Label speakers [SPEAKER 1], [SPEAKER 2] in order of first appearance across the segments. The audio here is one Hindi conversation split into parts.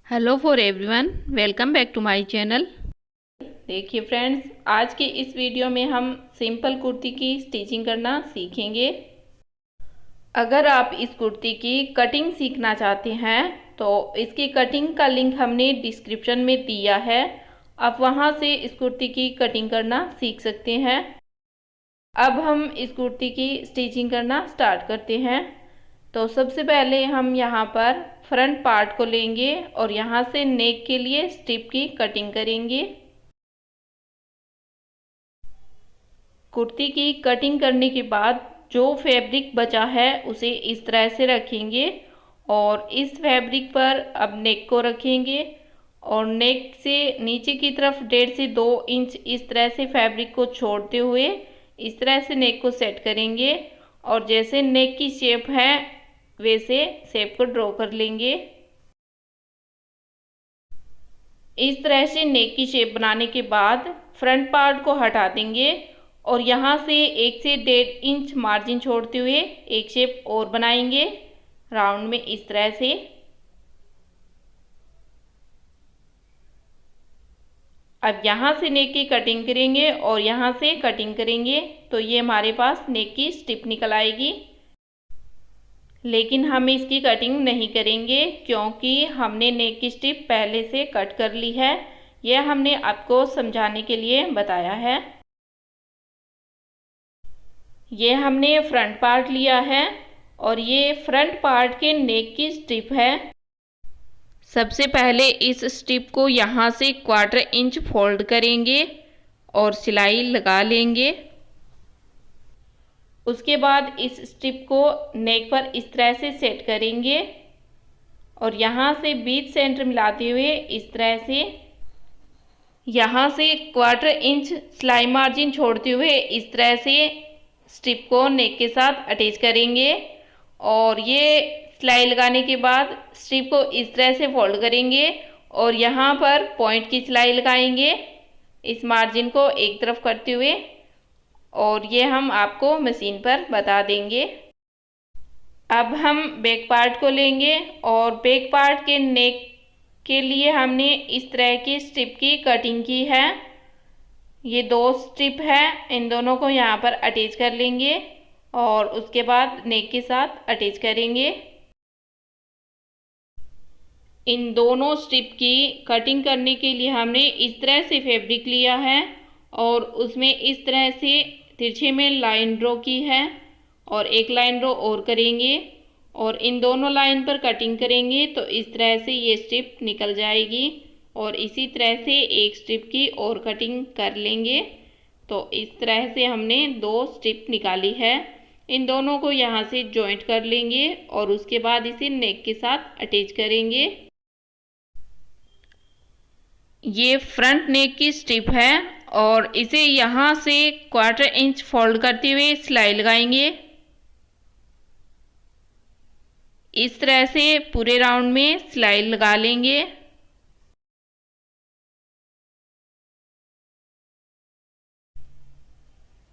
[SPEAKER 1] Hello for everyone, welcome back to my channel. देखिए फ्रेंड्स, आज के इस वीडियो में हम सिंपल कुर्ती की स्टिचिंग करना सीखेंगे। अगर आप इस कुर्ती की कटिंग सीखना चाहते हैं तो इसकी कटिंग का लिंक हमने डिस्क्रिप्शन में दिया है। आप वहां से इस कुर्ती की कटिंग करना सीख सकते हैं। अब हम इस कुर्ती की स्टिचिंग करना स्टार्ट करते हैं। तो सबसे पहले हम यहाँ पर फ्रंट पार्ट को लेंगे और यहाँ से नेक के लिए स्ट्रिप की कटिंग करेंगे। कुर्ती की कटिंग करने के बाद जो फैब्रिक बचा है उसे इस तरह से रखेंगे और इस फैब्रिक पर अब नेक को रखेंगे और नेक से नीचे की तरफ 1.5 से 2 इंच इस तरह से फैब्रिक को छोड़ते हुए इस तरह से नेक को सेट करेंगे और जैसे नेक की शेप है वैसे शेप को ड्रॉ कर लेंगे। इस तरह से नेक की शेप बनाने के बाद फ्रंट पार्ट को हटा देंगे और यहाँ से 1 से 1.5 इंच मार्जिन छोड़ते हुए एक शेप और बनाएंगे राउंड में इस तरह से। अब यहाँ से नेक की कटिंग करेंगे और यहाँ से कटिंग करेंगे तो ये हमारे पास नेक की स्ट्रिप निकल आएगी। लेकिन हम इसकी कटिंग नहीं करेंगे क्योंकि हमने नेक की स्ट्रिप पहले से कट कर ली है। यह हमने आपको समझाने के लिए बताया है। ये हमने फ्रंट पार्ट लिया है और ये फ्रंट पार्ट के नेक की स्ट्रिप है। सबसे पहले इस स्ट्रिप को यहाँ से 1/4 इंच फोल्ड करेंगे और सिलाई लगा लेंगे। उसके बाद इस स्ट्रिप को नेक पर इस तरह से सेट करेंगे और यहाँ से बीच सेंटर मिलाते हुए इस तरह से यहाँ से 1/4 इंच सिलाई मार्जिन छोड़ते हुए इस तरह से स्ट्रिप को नेक के साथ अटैच करेंगे और ये सिलाई लगाने के बाद स्ट्रिप को इस तरह से फोल्ड करेंगे और यहाँ पर पॉइंट की सिलाई लगाएंगे इस मार्जिन को एक तरफ करते हुए और ये हम आपको मशीन पर बता देंगे। अब हम बैक पार्ट को लेंगे और बैक पार्ट के नेक के लिए हमने इस तरह की स्ट्रिप की कटिंग की है। ये 2 स्ट्रिप है, इन दोनों को यहाँ पर अटैच कर लेंगे और उसके बाद नेक के साथ अटैच करेंगे। इन दोनों स्ट्रिप की कटिंग करने के लिए हमने इस तरह से फैब्रिक लिया है और उसमें इस तरह से तिरछे में लाइन ड्रॉ की है और एक लाइन ड्रॉ और करेंगे और इन दोनों लाइन पर कटिंग करेंगे तो इस तरह से ये स्ट्रिप निकल जाएगी और इसी तरह से एक स्ट्रिप की और कटिंग कर लेंगे। तो इस तरह से हमने 2 स्ट्रिप निकाली है। इन दोनों को यहाँ से जॉइंट कर लेंगे और उसके बाद इसे नेक के साथ अटैच करेंगे। ये फ्रंट नेक की स्ट्रिप है और इसे यहाँ से 1/4 इंच फोल्ड करते हुए सिलाई लगाएंगे। इस तरह से पूरे राउंड में सिलाई लगा लेंगे।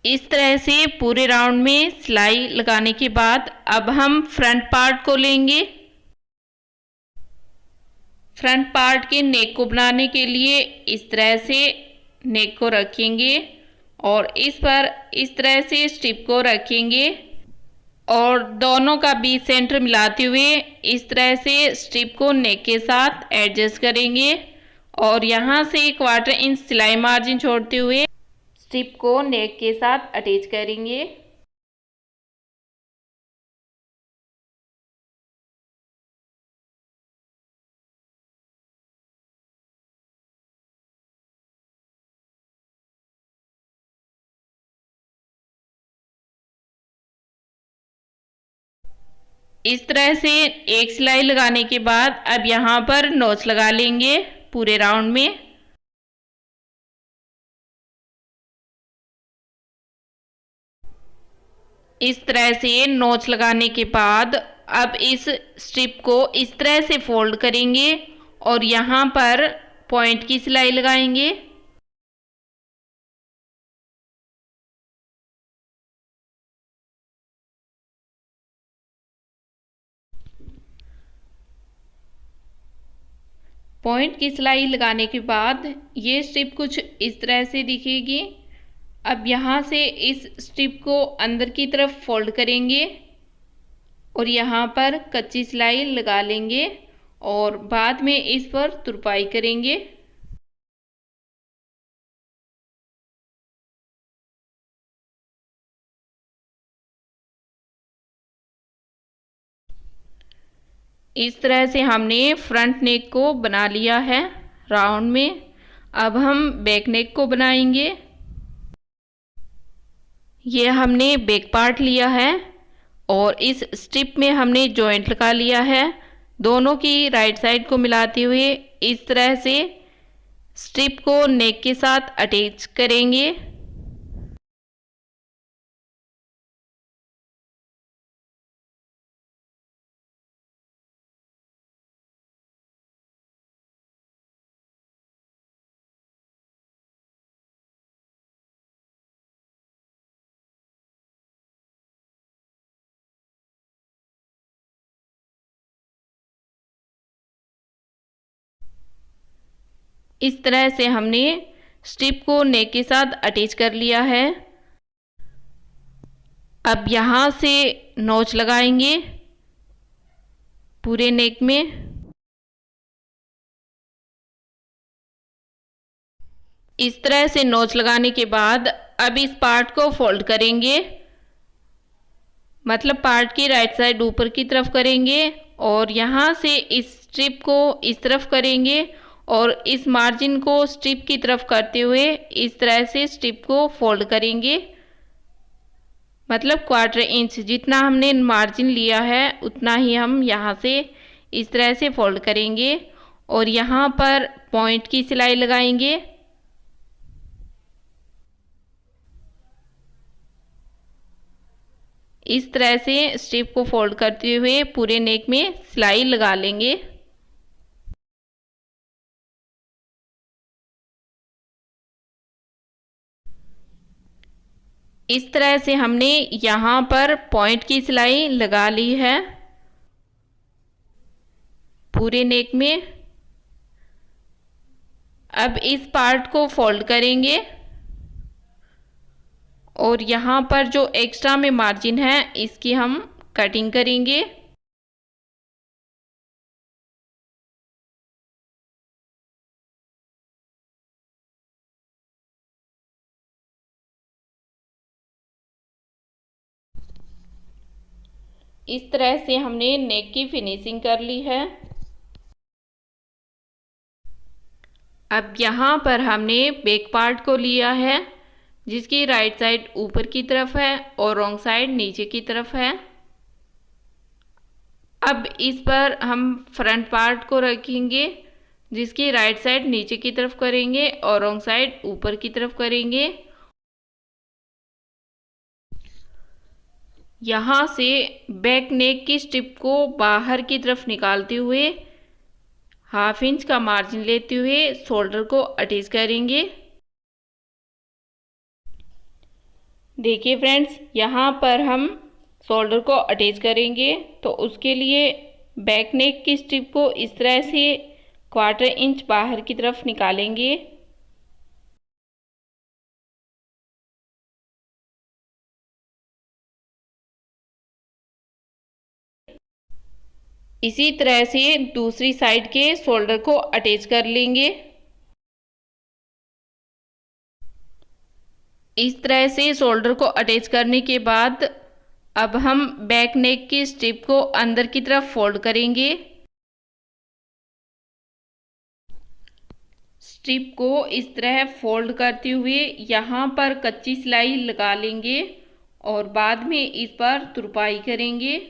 [SPEAKER 1] इस तरह से पूरे राउंड में सिलाई लगाने के बाद अब हम फ्रंट पार्ट को लेंगे। फ्रंट पार्ट के नेक को बनाने के लिए इस तरह से नेक को रखेंगे और इस पर इस तरह से स्ट्रिप को रखेंगे और दोनों का बीच सेंटर मिलाते हुए इस तरह से स्ट्रिप को नेक के साथ एडजस्ट करेंगे और यहाँ से 1/4 इंच सिलाई मार्जिन छोड़ते हुए स्ट्रिप को नेक के साथ अटैच करेंगे। इस तरह से एक सिलाई लगाने के बाद अब यहाँ पर नोच लगा लेंगे पूरे राउंड में। इस तरह से नोच लगाने के बाद अब इस स्ट्रिप को इस तरह से फोल्ड करेंगे और यहाँ पर पॉइंट की सिलाई लगाएंगे। पॉइंट की सिलाई लगाने के बाद ये स्ट्रिप कुछ इस तरह से दिखेगी। अब यहाँ से इस स्ट्रिप को अंदर की तरफ फोल्ड करेंगे और यहाँ पर कच्ची सिलाई लगा लेंगे और बाद में इस पर तुरपाई करेंगे। इस तरह से हमने फ्रंट नेक को बना लिया है राउंड में। अब हम बैक नेक को बनाएंगे। ये हमने बैक पार्ट लिया है और इस स्ट्रिप में हमने जॉइंट लगा लिया है। दोनों की राइट साइड को मिलाते हुए इस तरह से स्ट्रिप को नेक के साथ अटैच करेंगे। इस तरह से हमने स्ट्रिप को नेक के साथ अटैच कर लिया है। अब यहाँ से नोच लगाएंगे पूरे नेक में। इस तरह से नोच लगाने के बाद अब इस पार्ट को फोल्ड करेंगे, मतलब पार्ट की राइट साइड ऊपर की तरफ करेंगे और यहाँ से इस स्ट्रिप को इस तरफ करेंगे और इस मार्जिन को स्ट्रिप की तरफ करते हुए इस तरह से स्ट्रिप को फोल्ड करेंगे। मतलब 1/4 इंच जितना हमने मार्जिन लिया है उतना ही हम यहाँ से इस तरह से फोल्ड करेंगे और यहाँ पर पॉइंट की सिलाई लगाएंगे। इस तरह से स्ट्रिप को फोल्ड करते हुए पूरे नेक में सिलाई लगा लेंगे। इस तरह से हमने यहाँ पर पॉइंट की सिलाई लगा ली है पूरे नेक में। अब इस पार्ट को फोल्ड करेंगे और यहाँ पर जो एक्स्ट्रा में मार्जिन है इसकी हम कटिंग करेंगे। इस तरह से हमने नेक की फिनिशिंग कर ली है। अब यहाँ पर हमने बैक पार्ट को लिया है जिसकी राइट साइड ऊपर की तरफ है और रॉन्ग साइड नीचे की तरफ है। अब इस पर हम फ्रंट पार्ट को रखेंगे जिसकी राइट साइड नीचे की तरफ करेंगे और रॉन्ग साइड ऊपर की तरफ करेंगे। यहाँ से बैक नेक की स्ट्रिप को बाहर की तरफ निकालते हुए 1/2 इंच का मार्जिन लेते हुए शोल्डर को अटैच करेंगे। देखिए फ्रेंड्स, यहाँ पर हम शोल्डर को अटैच करेंगे तो उसके लिए बैक नेक की स्ट्रिप को इस तरह से 1/4 इंच बाहर की तरफ निकालेंगे। इसी तरह से दूसरी साइड के शोल्डर को अटैच कर लेंगे। इस तरह से शोल्डर को अटैच करने के बाद अब हम बैक नेक की स्ट्रिप को अंदर की तरफ फोल्ड करेंगे। स्ट्रिप को इस तरह फोल्ड करते हुए यहाँ पर कच्ची सिलाई लगा लेंगे और बाद में इस पर तुरपाई करेंगे।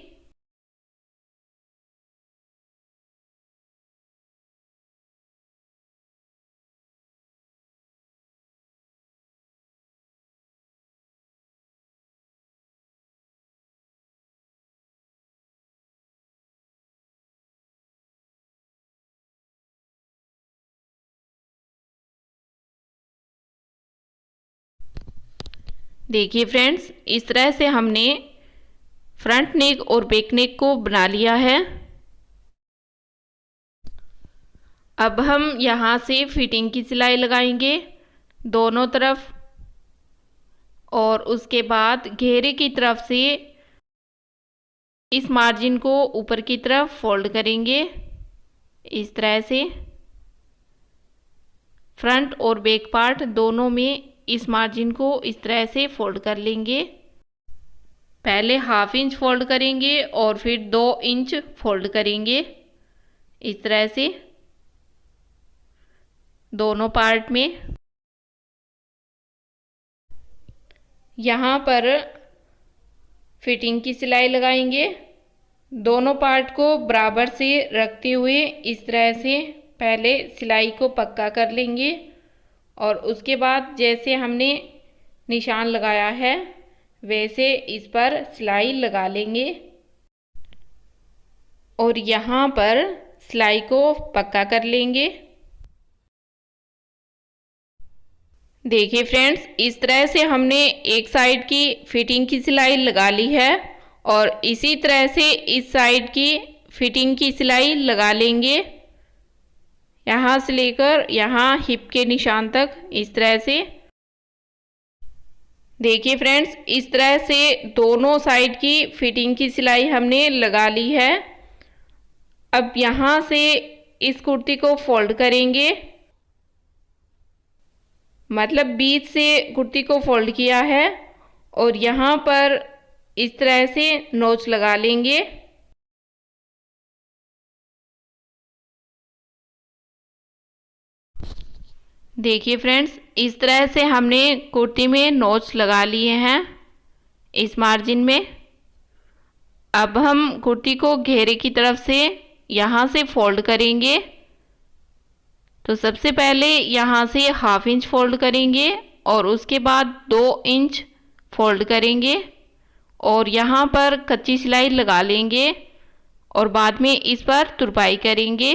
[SPEAKER 1] देखिए फ्रेंड्स, इस तरह से हमने फ्रंट नेक और बैक नेक को बना लिया है। अब हम यहाँ से फिटिंग की सिलाई लगाएंगे दोनों तरफ, और उसके बाद घेरे की तरफ से इस मार्जिन को ऊपर की तरफ फोल्ड करेंगे इस तरह से। फ्रंट और बैक पार्ट दोनों में इस मार्जिन को इस तरह से फोल्ड कर लेंगे। पहले ½ इंच फोल्ड करेंगे और फिर 2 इंच फोल्ड करेंगे इस तरह से दोनों पार्ट में। यहाँ पर फिटिंग की सिलाई लगाएंगे। दोनों पार्ट को बराबर से रखते हुए इस तरह से पहले सिलाई को पक्का कर लेंगे, और उसके बाद जैसे हमने निशान लगाया है वैसे इस पर सिलाई लगा लेंगे और यहाँ पर सिलाई को पक्का कर लेंगे। देखिए फ्रेंड्स, इस तरह से हमने एक साइड की फिटिंग की सिलाई लगा ली है और इसी तरह से इस साइड की फिटिंग की सिलाई लगा लेंगे, यहाँ से लेकर यहाँ हिप के निशान तक इस तरह से। देखिए फ्रेंड्स, इस तरह से दोनों साइड की फिटिंग की सिलाई हमने लगा ली है। अब यहाँ से इस कुर्ती को फोल्ड करेंगे, मतलब बीच से कुर्ती को फोल्ड किया है और यहाँ पर इस तरह से नोच लगा लेंगे। देखिए फ्रेंड्स, इस तरह से हमने कुर्ती में नोच लगा लिए हैं इस मार्जिन में। अब हम कुर्ती को घेरे की तरफ से यहाँ से फोल्ड करेंगे। तो सबसे पहले यहाँ से ½ इंच फोल्ड करेंगे और उसके बाद 2 इंच फोल्ड करेंगे और यहाँ पर कच्ची सिलाई लगा लेंगे और बाद में इस पर तुरपाई करेंगे।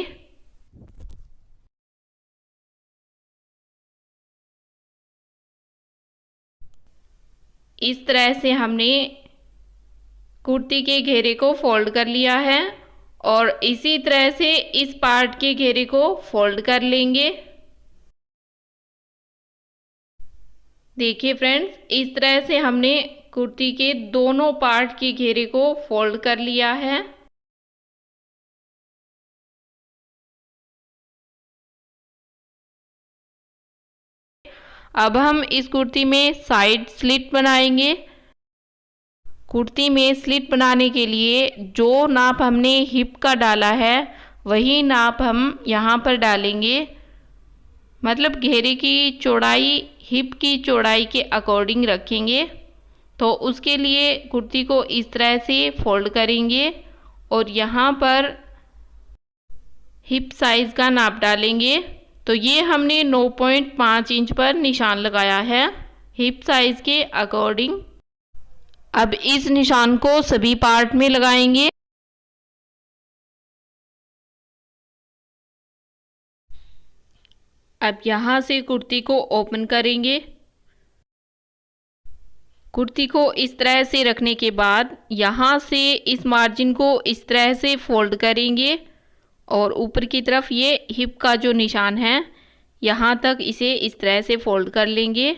[SPEAKER 1] इस तरह से हमने कुर्ती के घेरे को फोल्ड कर लिया है और इसी तरह से इस पार्ट के घेरे को फोल्ड कर लेंगे। देखिए फ्रेंड्स, इस तरह से हमने कुर्ती के दोनों पार्ट के घेरे को फोल्ड कर लिया है। अब हम इस कुर्ती में साइड स्लिट बनाएंगे। कुर्ती में स्लिट बनाने के लिए जो नाप हमने हिप का डाला है वही नाप हम यहाँ पर डालेंगे, मतलब घेरे की चौड़ाई हिप की चौड़ाई के अकॉर्डिंग रखेंगे। तो उसके लिए कुर्ती को इस तरह से फोल्ड करेंगे और यहाँ पर हिप साइज़ का नाप डालेंगे। तो ये हमने 9.5 इंच पर निशान लगाया है हिप साइज़ के अकॉर्डिंग। अब इस निशान को सभी पार्ट में लगाएंगे। अब यहाँ से कुर्ती को ओपन करेंगे। कुर्ती को इस तरह से रखने के बाद यहाँ से इस मार्जिन को इस तरह से फोल्ड करेंगे और ऊपर की तरफ ये हिप का जो निशान है यहाँ तक इसे इस तरह से फोल्ड कर लेंगे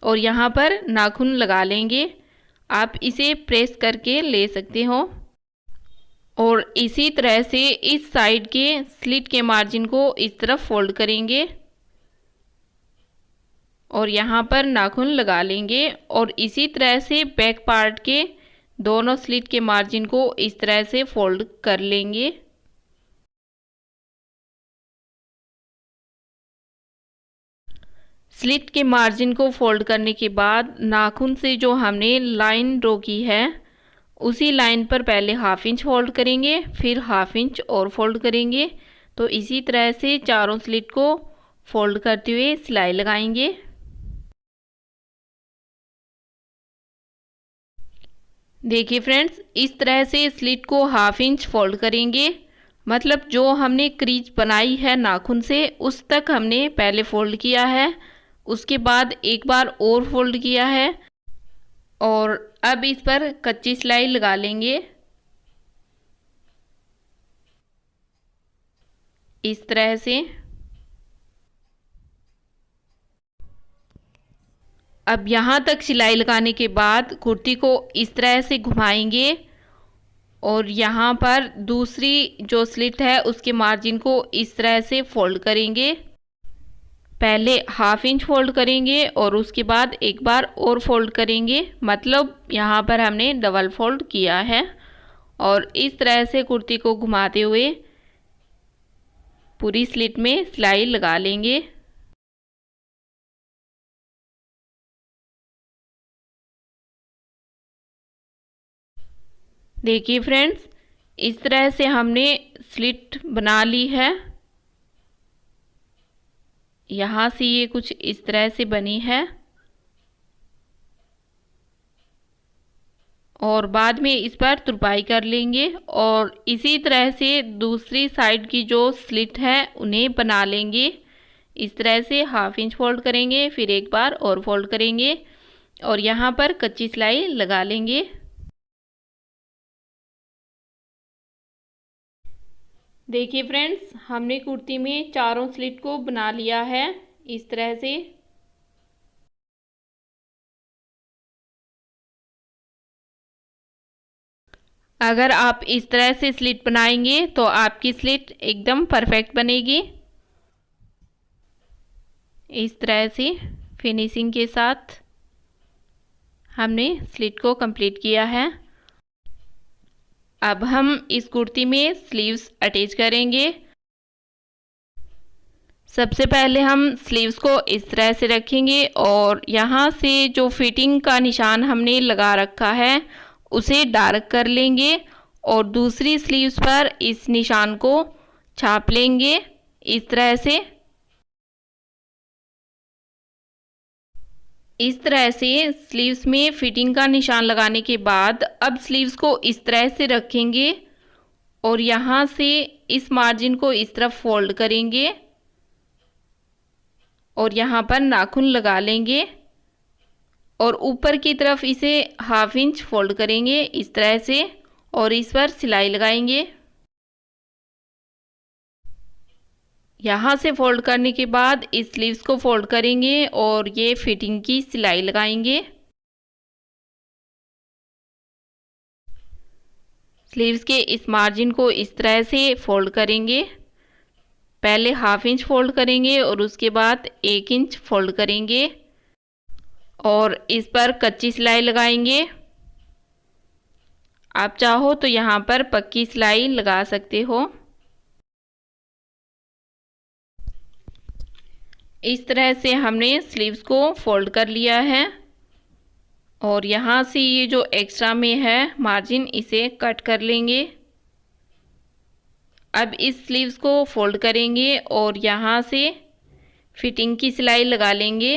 [SPEAKER 1] और यहाँ पर नाखून लगा लेंगे। आप इसे प्रेस करके ले सकते हो और इसी तरह से इस साइड के स्लिट के मार्जिन को इस तरफ फोल्ड करेंगे और यहाँ पर नाखून लगा लेंगे और इसी तरह से बैक पार्ट के दोनों स्लिट के मार्जिन को इस तरह से फोल्ड कर लेंगे। स्लिट के मार्जिन को फोल्ड करने के बाद नाखून से जो हमने लाइन ड्रॉ की है उसी लाइन पर पहले ½ इंच फोल्ड करेंगे, फिर ½ इंच और फोल्ड करेंगे। तो इसी तरह से चारों स्लिट को फोल्ड करते हुए सिलाई लगाएंगे। देखिए फ्रेंड्स, इस तरह से स्लिट को ½ इंच फोल्ड करेंगे, मतलब जो हमने क्रीज बनाई है नाखून से उस तक हमने पहले फोल्ड किया है, उसके बाद एक बार और फोल्ड किया है और अब इस पर कच्ची सिलाई लगा लेंगे इस तरह से। अब यहाँ तक सिलाई लगाने के बाद कुर्ती को इस तरह से घुमाएंगे और यहाँ पर दूसरी जो स्लिट है उसके मार्जिन को इस तरह से फोल्ड करेंगे। पहले हाफ इंच फोल्ड करेंगे और उसके बाद एक बार और फोल्ड करेंगे, मतलब यहाँ पर हमने डबल फोल्ड किया है। और इस तरह से कुर्ती को घुमाते हुए पूरी स्लिट में सिलाई लगा लेंगे। देखिए फ्रेंड्स, इस तरह से हमने स्लिट बना ली है। यहाँ से ये कुछ इस तरह से बनी है और बाद में इस पर तुरपाई कर लेंगे और इसी तरह से दूसरी साइड की जो स्लिट है उन्हें बना लेंगे। इस तरह से हाफ इंच फोल्ड करेंगे, फिर एक बार और फोल्ड करेंगे और यहाँ पर कच्ची सिलाई लगा लेंगे। देखिए फ्रेंड्स, हमने कुर्ती में चारों स्लिट को बना लिया है इस तरह से। अगर आप इस तरह से स्लिट बनाएंगे तो आपकी स्लिट एकदम परफेक्ट बनेगी। इस तरह से फिनिशिंग के साथ हमने स्लिट को कंप्लीट किया है। अब हम इस कुर्ती में स्लीव्स अटैच करेंगे। सबसे पहले हम स्लीव्स को इस तरह से रखेंगे और यहाँ से जो फिटिंग का निशान हमने लगा रखा है उसे डार्क कर लेंगे और दूसरी स्लीव्स पर इस निशान को छाप लेंगे इस तरह से। इस तरह से स्लीव्स में फिटिंग का निशान लगाने के बाद अब स्लीव्स को इस तरह से रखेंगे और यहाँ से इस मार्जिन को इस तरफ फोल्ड करेंगे और यहाँ पर नाखून लगा लेंगे और ऊपर की तरफ इसे हाफ इंच फोल्ड करेंगे इस तरह से और इस पर सिलाई लगाएंगे। यहाँ से फोल्ड करने के बाद इस स्लीव्स को फोल्ड करेंगे और ये फिटिंग की सिलाई लगाएंगे। स्लीव्स के इस मार्जिन को इस तरह से फोल्ड करेंगे। पहले हाफ इंच फोल्ड करेंगे और उसके बाद 1 इंच फोल्ड करेंगे और इस पर कच्ची सिलाई लगाएंगे। आप चाहो तो यहाँ पर पक्की सिलाई लगा सकते हो। इस तरह से हमने स्लीव्स को फोल्ड कर लिया है और यहाँ से ये जो एक्स्ट्रा में है मार्जिन इसे कट कर लेंगे। अब इस स्लीव्स को फोल्ड करेंगे और यहाँ से फिटिंग की सिलाई लगा लेंगे।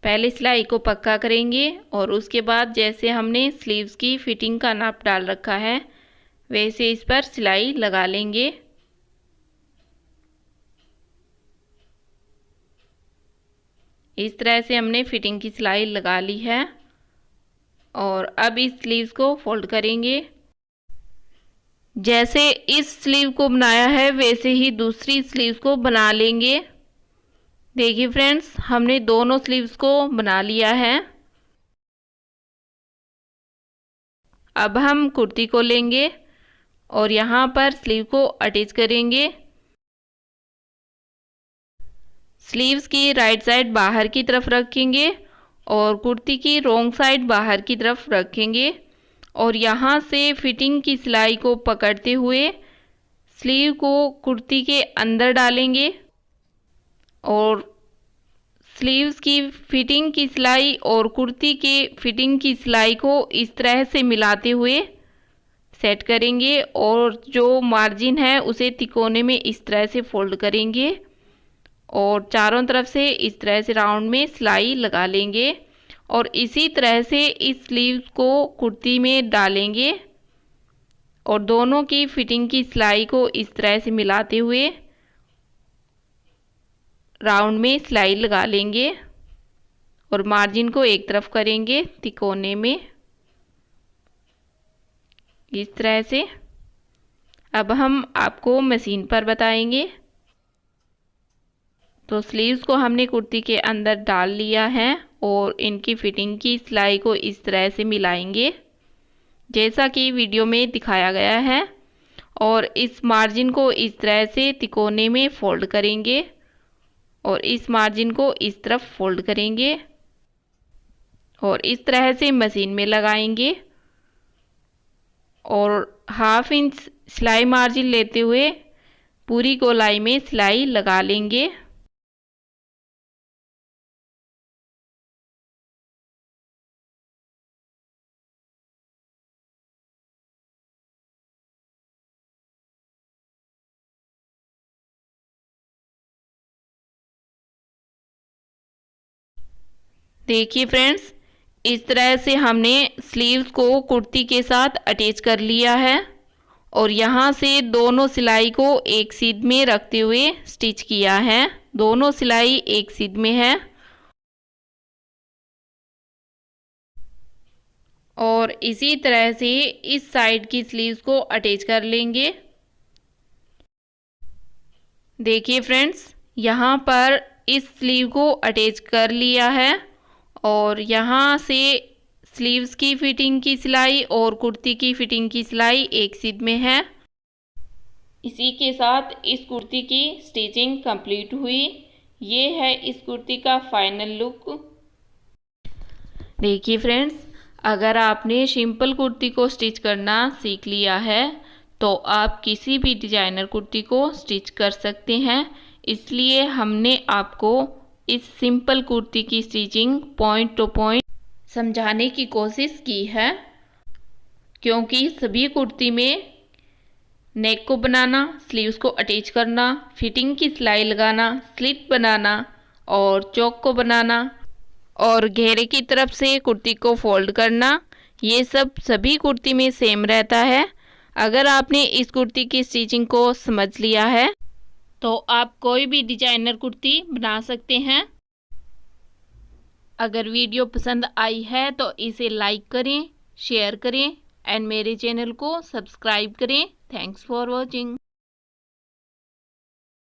[SPEAKER 1] पहले सिलाई को पक्का करेंगे और उसके बाद जैसे हमने स्लीव्स की फिटिंग का नाप डाल रखा है वैसे इस पर सिलाई लगा लेंगे। इस तरह से हमने फिटिंग की सिलाई लगा ली है और अब इस स्लीव्स को फोल्ड करेंगे। जैसे इस स्लीव को बनाया है वैसे ही दूसरी स्लीव्स को बना लेंगे। देखिए फ्रेंड्स, हमने दोनों स्लीव्स को बना लिया है। अब हम कुर्ती को लेंगे और यहाँ पर स्लीव को अटैच करेंगे। स्लीव्स की राइट साइड बाहर की तरफ रखेंगे और कुर्ती की रोंग साइड बाहर की तरफ रखेंगे और यहाँ से फिटिंग की सिलाई को पकड़ते हुए स्लीव को कुर्ती के अंदर डालेंगे और स्लीव्स की फिटिंग की सिलाई और कुर्ती के फिटिंग की सिलाई को इस तरह से मिलाते हुए सेट करेंगे और जो मार्जिन है उसे तिकोने में इस तरह से फोल्ड करेंगे और चारों तरफ से इस तरह से राउंड में सिलाई लगा लेंगे और इसी तरह से इस स्लीव को कुर्ती में डालेंगे और दोनों की फिटिंग की सिलाई को इस तरह से मिलाते हुए राउंड में सिलाई लगा लेंगे और मार्जिन को एक तरफ करेंगे तिकोने में इस तरह से। अब हम आपको मशीन पर बताएंगे। तो स्लीव्स को हमने कुर्ती के अंदर डाल लिया है और इनकी फिटिंग की सिलाई को इस तरह से मिलाएंगे जैसा कि वीडियो में दिखाया गया है। और इस मार्जिन को इस तरह से तिकोने में फोल्ड करेंगे और इस मार्जिन को इस तरफ फोल्ड करेंगे और इस तरह से मशीन में लगाएंगे और 1/2 इंच सिलाई मार्जिन लेते हुए पूरी गोलाई में सिलाई लगा लेंगे। देखिए फ्रेंड्स, इस तरह से हमने स्लीव्स को कुर्ती के साथ अटैच कर लिया है और यहाँ से दोनों सिलाई को एक सीध में रखते हुए स्टिच किया है। दोनों सिलाई एक सीध में है और इसी तरह से इस साइड की स्लीव्स को अटैच कर लेंगे। देखिए फ्रेंड्स, यहाँ पर इस स्लीव को अटैच कर लिया है और यहाँ से स्लीव्स की फिटिंग की सिलाई और कुर्ती की फिटिंग की सिलाई एक सीध में है। इसी के साथ इस कुर्ती की स्टिचिंग कंप्लीट हुई। ये है इस कुर्ती का फाइनल लुक। देखिए फ्रेंड्स, अगर आपने सिंपल कुर्ती को स्टिच करना सीख लिया है तो आप किसी भी डिजाइनर कुर्ती को स्टिच कर सकते हैं। इसलिए हमने आपको इस सिंपल कुर्ती की स्टिचिंग पॉइंट टू पॉइंट समझाने की कोशिश की है, क्योंकि सभी कुर्ती में नेक को बनाना, स्लीव्स को अटैच करना, फिटिंग की सिलाई लगाना, स्लिट बनाना और चौक को बनाना और घेरे की तरफ से कुर्ती को फोल्ड करना, ये सब सभी कुर्ती में सेम रहता है। अगर आपने इस कुर्ती की स्टिचिंग को समझ लिया है तो आप कोई भी डिजाइनर कुर्ती बना सकते हैं। अगर वीडियो पसंद आई है तो इसे लाइक करें, शेयर करें एंड मेरे चैनल को सब्सक्राइब करें। Thanks for watching.